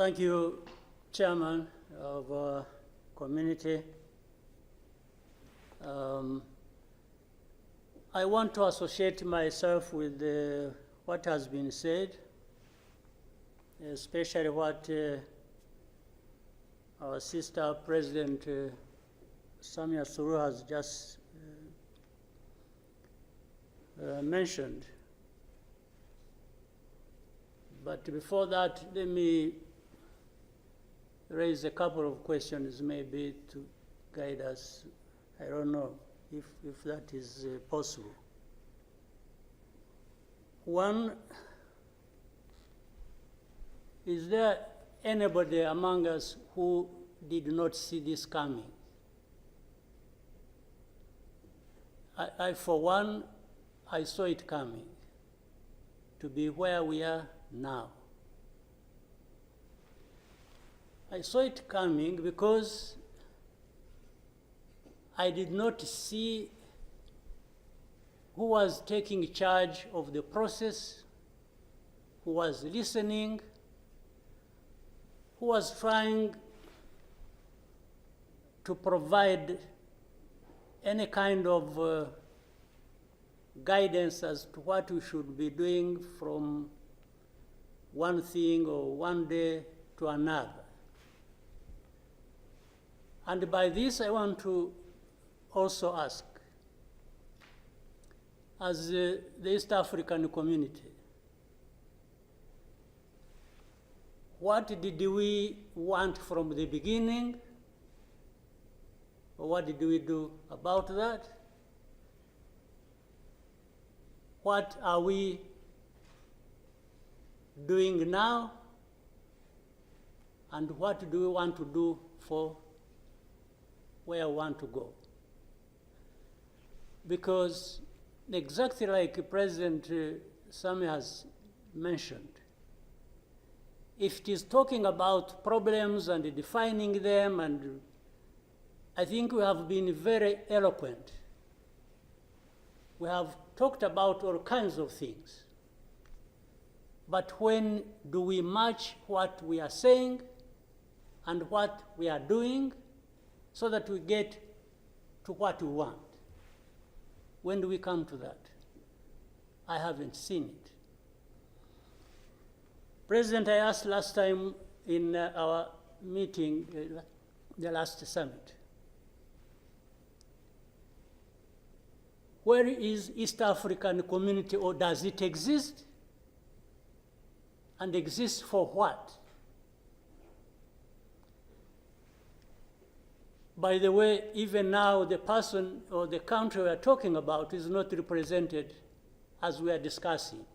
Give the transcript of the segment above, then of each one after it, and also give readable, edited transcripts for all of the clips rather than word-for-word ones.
Thank you, Chairman of Community. I want to associate myself with what has been said, especially what our sister President Samia Suluhu has just mentioned. But before that, let me raise a couple of questions maybe to guide us. I don't know if that is possible. One, is there anybody among us who did not see this coming? I for one, I saw it coming to be where we are now. I saw it coming because I did not see who was taking charge of the process, who was listening, who was trying to provide any kind of guidance as to what we should be doing from one thing or one day to another. And by this, I want to also ask, as the East African community, what did we want from the beginning? Or what did we do about that? What are we doing now? And what do we want to do for where we want to go? Because exactly like President Sami has mentioned, if it is talking about problems and defining them, and I think we have been very eloquent. We have talked about all kinds of things. But when do we match what we are saying and what we are doing so that we get to what we want? When do we come to that? I haven't seen it. President, I asked last time in our meeting, the last summit, where is East African community, or does it exist? And exist for what? By the way, even now, the person or the country we are talking about is not represented as we are discussing.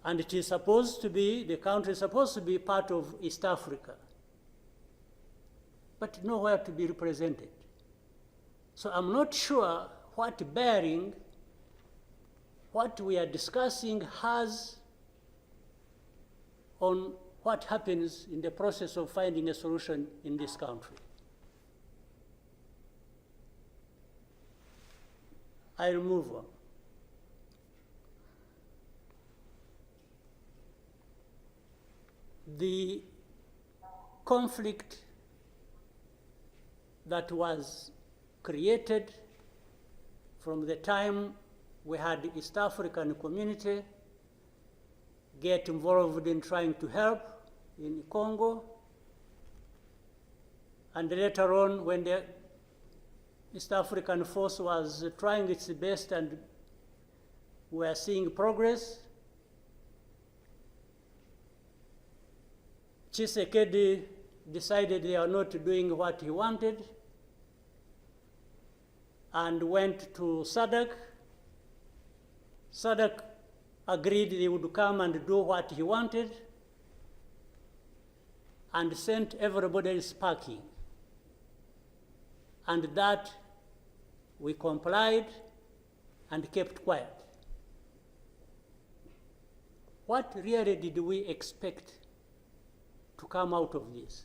And it is supposed to be, the country is supposed to be part of East Africa, but nowhere to be represented. So I'm not sure what bearing what we are discussing has on what happens in the process of finding a solution in this country. I'll move on. The conflict that was created from the time we had the East African community get involved in trying to help in Congo, and later on when the East African force was trying its best and we are seeing progress, Tshisekedi decided they are not doing what he wanted and went to SADC. SADC agreed they would come and do what he wanted and sent everybody packing. And that we complied and kept quiet. What really did we expect to come out of this?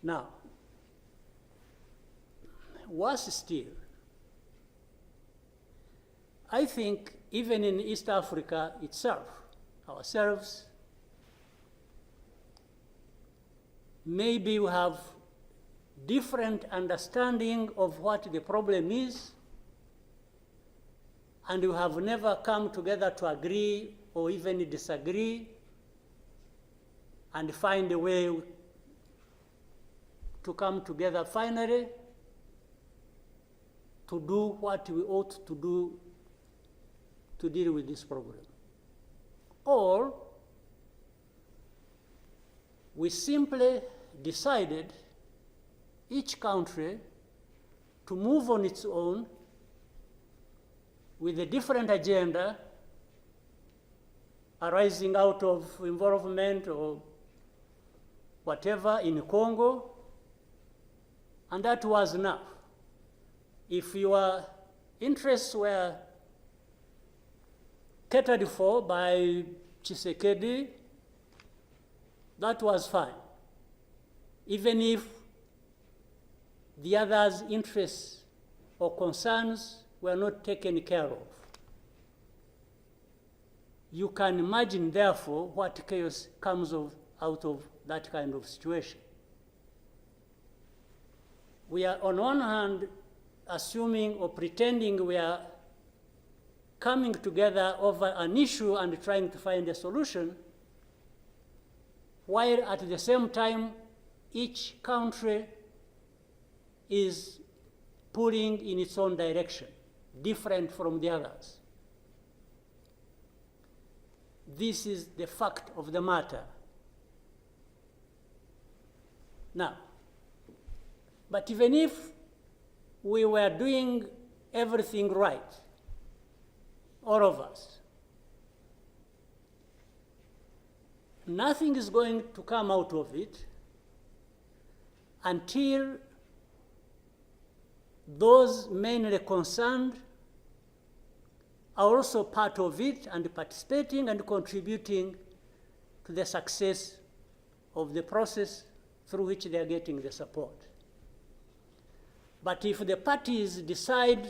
Now, worse still, I think even in East Africa itself, ourselves, maybe we have different understanding of what the problem is, and we have never come together to agree or even disagree and find a way to come together finally to do what we ought to do to deal with this problem. Or we simply decided, each country, to move on its own with a different agenda arising out of involvement or whatever in Congo, and that was enough. If your interests were catered for by Tshisekedi, that was fine, even if the others' interests or concerns were not taken care of. You can imagine, therefore, what chaos comes out of that kind of situation. We are, on one hand, assuming or pretending we are coming together over an issue and trying to find a solution, while at the same time, each country is pulling in its own direction, different from the others. This is the fact of the matter. Now, but even if we were doing everything right, all of us, nothing is going to come out of it until those mainly concerned are also part of it and participating and contributing to the success of the process through which they are getting the support. But if the parties decide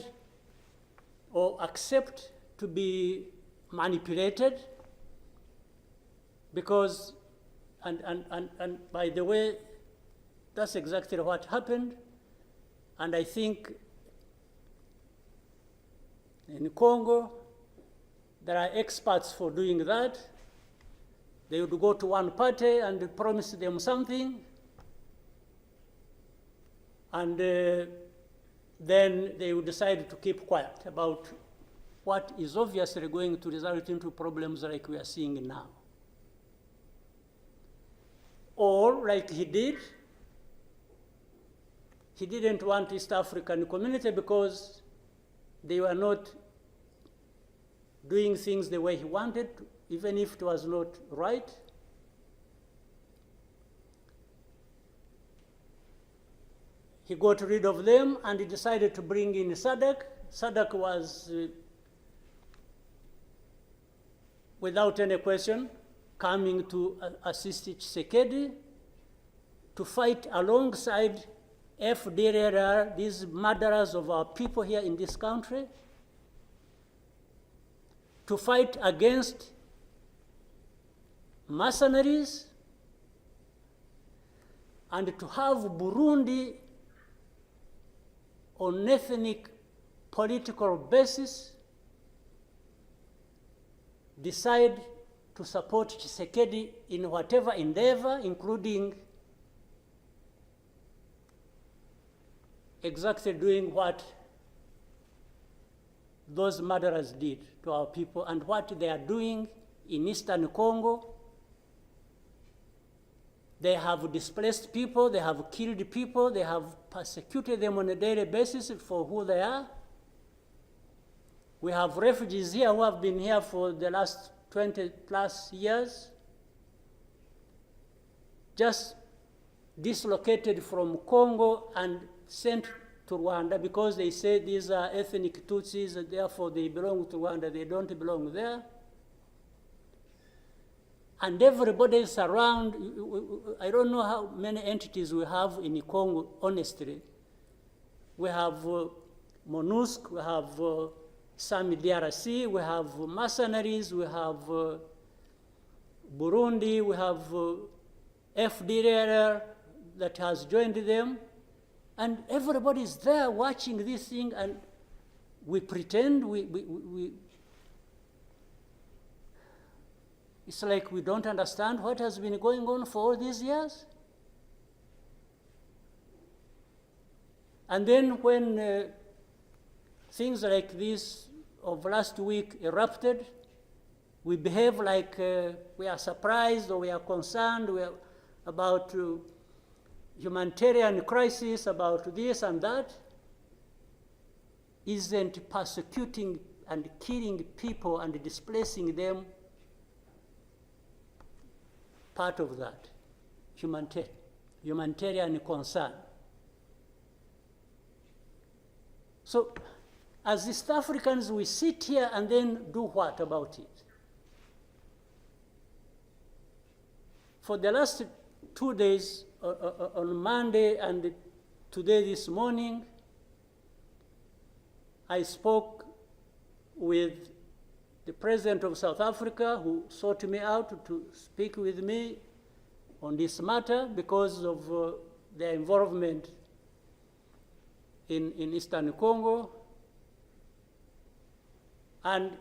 or accept to be manipulated, because, and by the way, that's exactly what happened, and I think in Congo, there are experts for doing that. They would go to one party and promise them something, and then they would decide to keep quiet about what is obviously going to result into problems like we are seeing now. Or, like he did, he didn't want East African community because they were not doing things the way he wanted, even if it was not right. He got rid of them and he decided to bring in SADC. SADC was, without any question, coming to assist Tshisekedi to fight alongside FDLR, these murderers of our people here in this country, to fight against mercenaries, and to have Burundi on ethnic political basis decide to support Tshisekedi in whatever endeavor, including exactly doing what those murderers did to our people and what they are doing in Eastern Congo. They have displaced people, they have killed people, they have persecuted them on a daily basis for who they are. We have refugees here who have been here for the last 20 plus years, just dislocated from Congo and sent to Rwanda because they say these are ethnic Tutsis, and therefore they belong to Rwanda, they don't belong there. And everybody is around. I don't know how many entities we have in Congo, honestly. We have MONUSC, we have some DRC, we have mercenaries, we have Burundi, we have FDLR that has joined them, and everybody is there watching this thing, and we pretend it's like we don't understand what has been going on for all these years. And then when things like this of last week erupted, we behave like we are surprised or we are concerned about humanitarian crisis, about this and that. Isn't persecuting and killing people and displacing them part of that humanitarian concern? So as East Africans, we sit here and then do what about it? For the last 2 days, on Monday and today this morning, I spoke with the President of South Africa, who sought me out to speak with me on this matter because of their involvement in Eastern Congo. And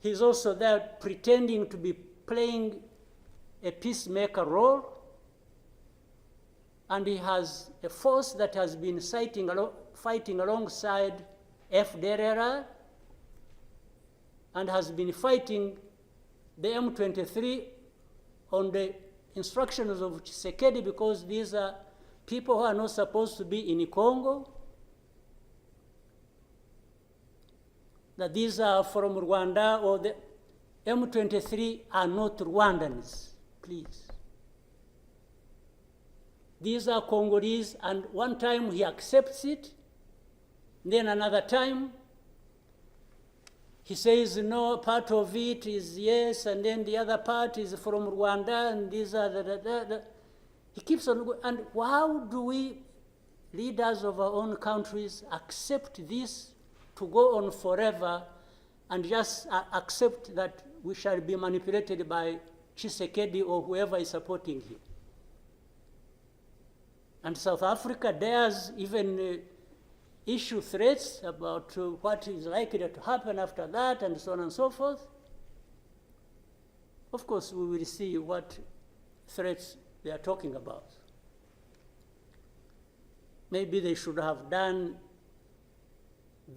he's also there pretending to be playing a peacemaker role. And he has a force that has been fighting alongside FDLR and has been fighting the M23 on the instructions of Tshisekedi, because these are people who are not supposed to be in Congo, that these are from Rwanda, or the M23 are not Rwandans, please. These are Congolese, and one time he accepts it, then another time he says no, part of it is yes, and then the other part is from Rwanda, and these are He keeps on going. And how do we, leaders of our own countries, accept this to go on forever and just accept that we shall be manipulated by Tshisekedi or whoever is supporting him? And South Africa dares even issue threats about what is likely to happen after that, and so on and so forth. Of course, we will see what threats they are talking about. Maybe they should have done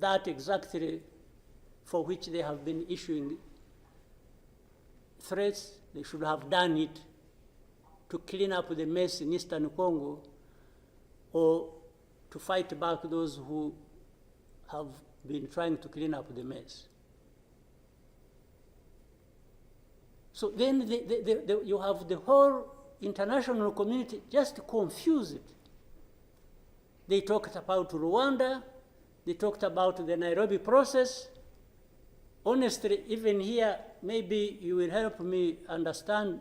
that exactly for which they have been issuing threats. They should have done it to clean up the mess in Eastern Congo, or to fight back those who have been trying to clean up the mess. So then you have the whole international community just confused. They talked about Rwanda, they talked about the Nairobi process. Honestly, even here, maybe you will help me understand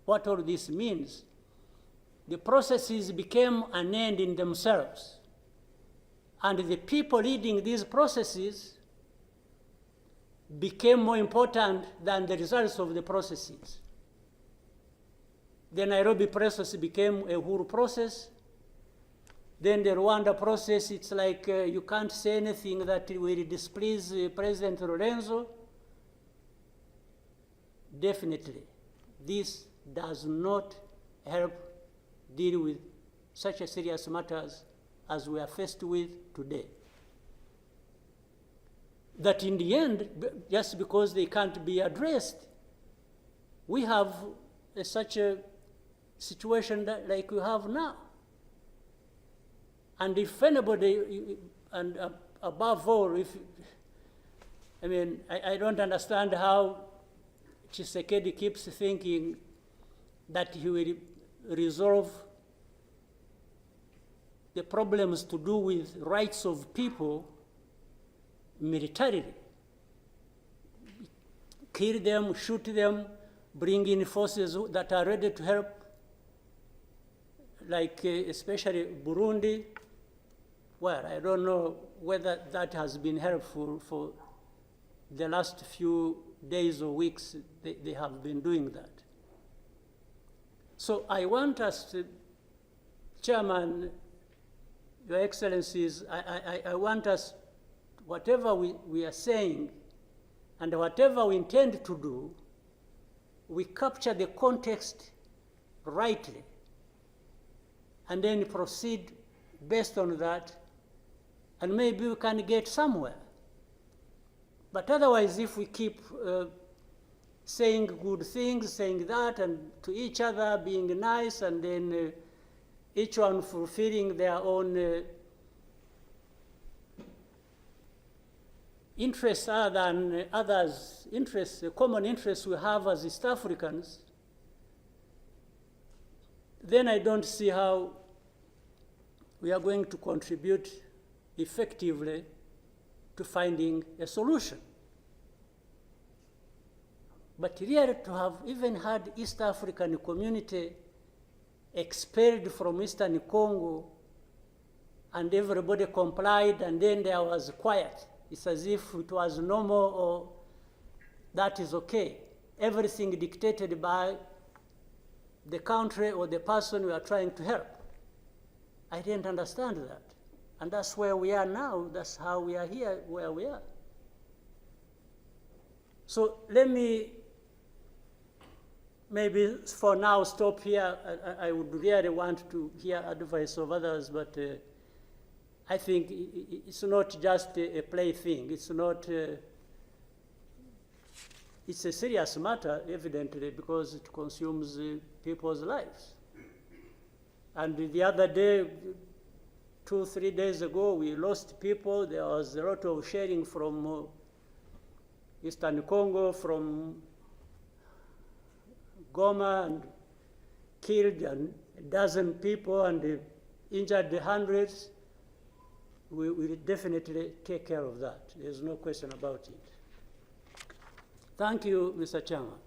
what all this means. The processes became an end in themselves. And the people leading these processes became more important than the results of the processes. The Nairobi process became a Uhuru process. Then the Rwanda process, it's like you can't say anything that will displease President Lorenzo. Definitely, this does not help deal with such a serious matters as we are faced with today. That in the end, just because they can't be addressed, we have such a situation like we have now. And if anybody, and above all, I don't understand how Tshisekedi keeps thinking that he will resolve the problems to do with rights of people militarily. Kill them, shoot them, bring in forces that are ready to help, like especially Burundi, where I don't know whether that has been helpful for the last few days or weeks they have been doing that. So I want us to, Chairman, Your Excellencies, I want us, whatever we are saying and whatever we intend to do, we capture the context rightly and then proceed based on that, and maybe we can get somewhere. But otherwise, if we keep saying good things, saying that, and to each other, being nice, and then each one fulfilling their own interests other than others' interests, the common interests we have as East Africans, then I don't see how we are going to contribute effectively to finding a solution. But really, to have even had East African community expelled from Eastern Congo and everybody complied and then there was quiet, it's as if it was normal or that is okay. Everything dictated by the country or the person we are trying to help. I didn't understand that. And that's where we are now. That's how we are here, where we are. So let me maybe for now stop here. I would really want to hear advice of others, but I think it's not just a plaything. It's not, it's a serious matter, evidently, because it consumes people's lives. And the other day, 2-3 days ago, we lost people. There was a lot of sharing from Eastern Congo, from Goma, and killed a dozen people and injured hundreds. We will definitely take care of that. There's no question about it. Thank you, Mr. Chairman.